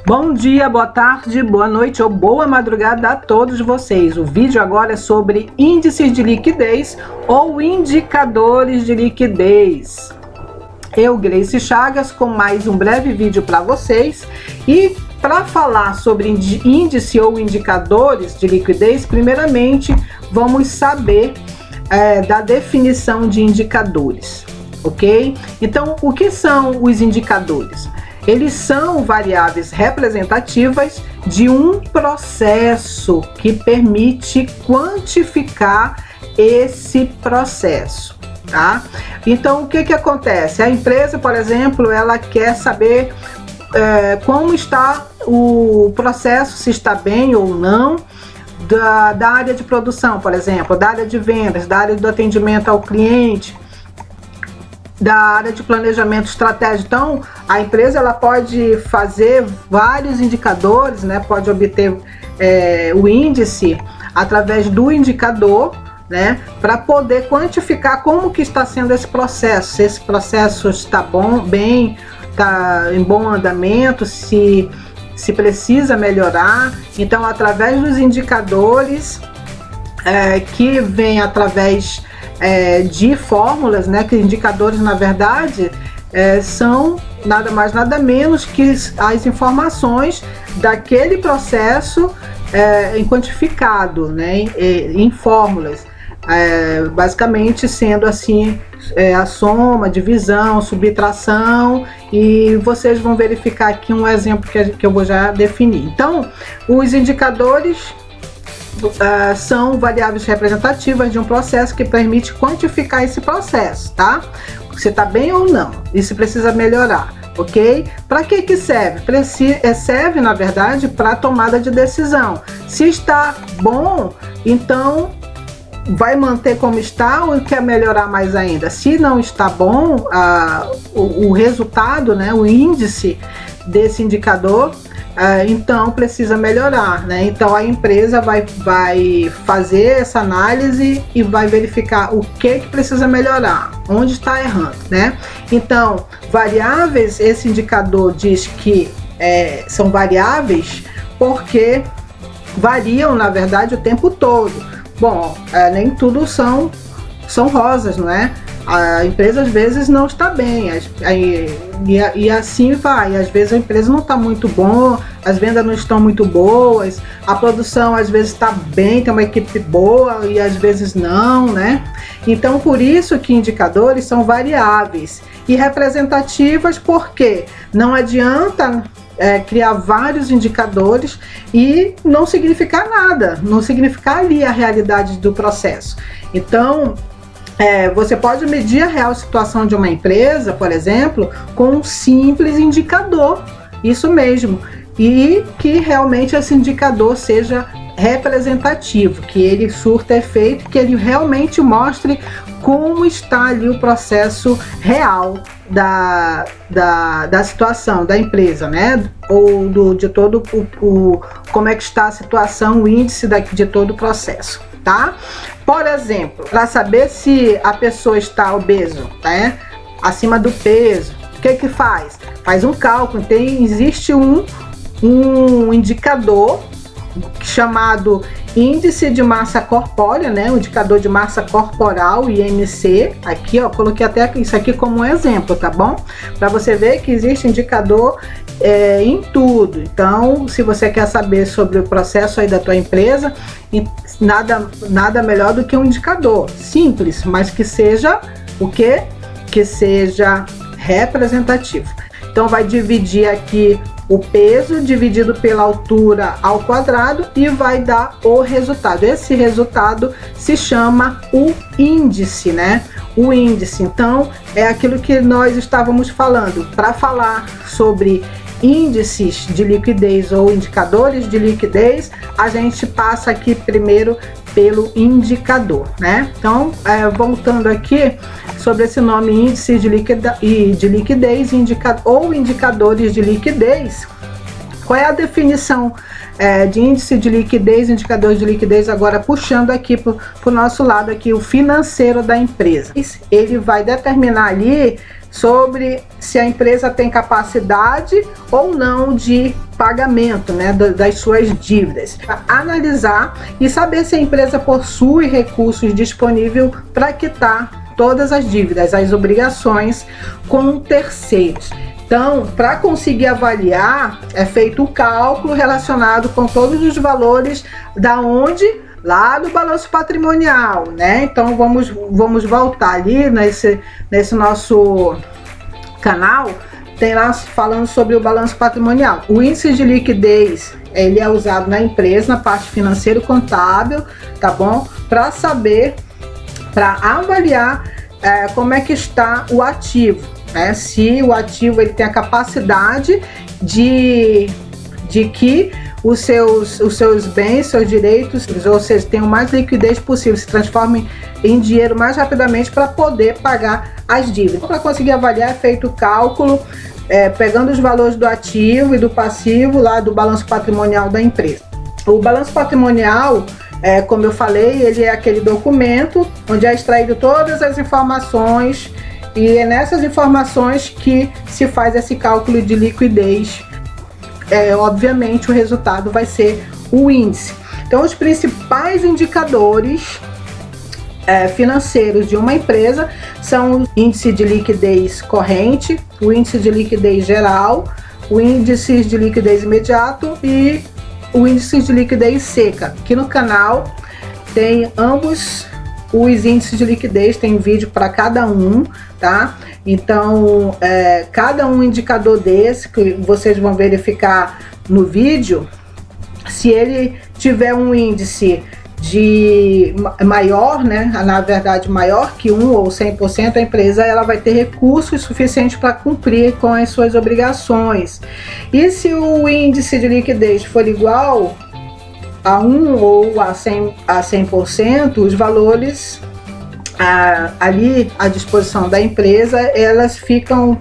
Bom dia, boa tarde, boa noite ou boa madrugada a todos vocês. O vídeo agora é sobre índices de liquidez ou indicadores de liquidez. Eu, Grace Chagas, com mais um breve vídeo para vocês. E para falar sobre índice ou indicadores de liquidez, primeiramente vamos saber da definição de indicadores, ok? Então, o que são os indicadores? Eles são variáveis representativas de um processo que permite quantificar esse processo, tá? Então, o que acontece? A empresa, por exemplo, ela quer saber como está o processo, se está bem ou não, da área de produção, por exemplo, da área de vendas, da área do atendimento ao cliente, da área de planejamento estratégico. Então, a empresa ela pode fazer vários indicadores, né? Pode obter o índice através do indicador, né? Para poder quantificar como que está sendo esse processo, se esse processo está bem, está em bom andamento, se precisa melhorar. Então, através dos indicadores que vem através de fórmulas, né, que indicadores na verdade são nada mais nada menos que as informações daquele processo quantificado, né, em fórmulas, basicamente sendo assim a soma, divisão, subtração, e vocês vão verificar aqui um exemplo que eu vou já definir. Então, os indicadores são variáveis representativas de um processo que permite quantificar esse processo, tá? Se está bem ou não, e se precisa melhorar, ok? Para que serve? Serve, na verdade, para tomada de decisão. Se está bom, então vai manter como está ou quer melhorar mais ainda? Se não está bom, o resultado, né, o índice desse indicador, então precisa melhorar, né? Então a empresa vai fazer essa análise e vai verificar o que precisa melhorar, onde está errando, né? Então, variáveis, esse indicador diz que são variáveis porque variam, na verdade, o tempo todo. Bom, nem tudo são rosas, não é? A empresa às vezes não está bem, e assim vai. Às vezes a empresa não está muito boa, as vendas não estão muito boas, a produção às vezes está bem, tem uma equipe boa, e às vezes não, né? Então, por isso que indicadores são variáveis e representativas, porque não adianta criar vários indicadores e não significar nada, não significar ali a realidade do processo. Então, você pode medir a real situação de uma empresa, por exemplo, com um simples indicador, isso mesmo, e que realmente esse indicador seja representativo, que ele surta efeito, que ele realmente mostre como está ali o processo real da situação da empresa, né? Ou de todo como é que está a situação, o índice de todo o processo, tá? Por exemplo, para saber se a pessoa está obeso, né, acima do peso, o que faz? Faz um cálculo. Existe um indicador chamado índice de massa corpórea, né, o indicador de massa corporal, IMC. Aqui, ó, coloquei até isso aqui como um exemplo, tá bom? Para você ver que existe indicador em tudo. Então, se você quer saber sobre o processo aí da tua empresa, nada melhor do que um indicador simples, mas que seja o quê? Que seja representativo. Então, vai dividir aqui o peso dividido pela altura ao quadrado e vai dar o resultado. Esse resultado se chama o índice, né? O índice. Então, é aquilo que nós estávamos falando. Para falar sobre índices de liquidez ou indicadores de liquidez, a gente passa aqui primeiro pelo indicador, né? Então, voltando aqui sobre esse nome índice de liquidez ou indicadores de liquidez, qual é a definição de índice de liquidez, indicador de liquidez, agora puxando aqui para o nosso lado aqui, o financeiro da empresa. Ele vai determinar ali sobre se a empresa tem capacidade ou não de pagamento, né, das suas dívidas. Analisar e saber se a empresa possui recursos disponíveis para quitar todas as dívidas, as obrigações com terceiros. Então, para conseguir avaliar, é feito o cálculo relacionado com todos os valores da onde? Lá no balanço patrimonial, né? Então vamos voltar ali nesse nosso canal, tem lá falando sobre o balanço patrimonial. O índice de liquidez, ele é usado na empresa, na parte financeira e contábil, tá bom? Para saber, para avaliar como é que está o ativo, né? Se o ativo ele tem a capacidade de que os seus bens, seus direitos, ou seja, tenham mais liquidez possível, se transformem em dinheiro mais rapidamente para poder pagar as dívidas. Para conseguir avaliar, é feito o cálculo, pegando os valores do ativo e do passivo lá do balanço patrimonial da empresa. O balanço patrimonial, como eu falei, ele é aquele documento onde é extraído todas as informações e é nessas informações que se faz esse cálculo de liquidez. Obviamente o resultado vai ser o índice. Então, os principais indicadores financeiros de uma empresa são o índice de liquidez corrente, o índice de liquidez geral, o índice de liquidez imediato e o índice de liquidez seca. Aqui no canal tem ambos os índices de liquidez, tem vídeo para cada um, tá? Então, cada um indicador desse que vocês vão verificar no vídeo, se ele tiver um índice de maior, né, na verdade maior que 1 ou 100%, a empresa ela vai ter recursos suficientes para cumprir com as suas obrigações. E se o índice de liquidez for igual a 1 ou a 100%, os valores ali à disposição da empresa, elas ficam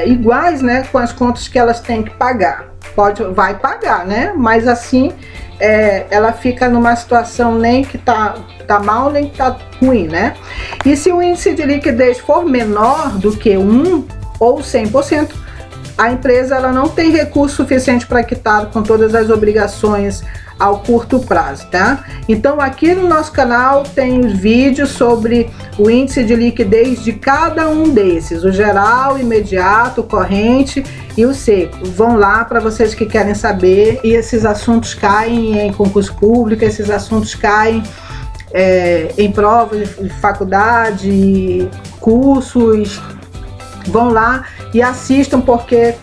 iguais, né, com as contas que elas têm que pagar. Vai pagar, né, mas assim ela fica numa situação nem que tá mal, nem que tá ruim, né? E se o índice de liquidez for menor do que 1 ou 100%, a empresa ela não tem recurso suficiente para quitar com todas as obrigações ao curto prazo, tá? Então aqui no nosso canal tem os vídeos sobre o índice de liquidez de cada um desses, o geral, imediato, corrente e o seco. Vão lá para vocês que querem saber, e esses assuntos caem em concurso público, esses assuntos caem em provas de faculdade, cursos. Vão lá e assistam, porque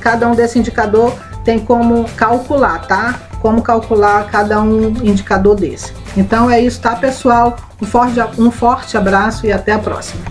cada um desse indicador tem como calcular, tá? Como calcular cada um indicador desse. Então é isso, tá, pessoal? Um forte abraço e até a próxima.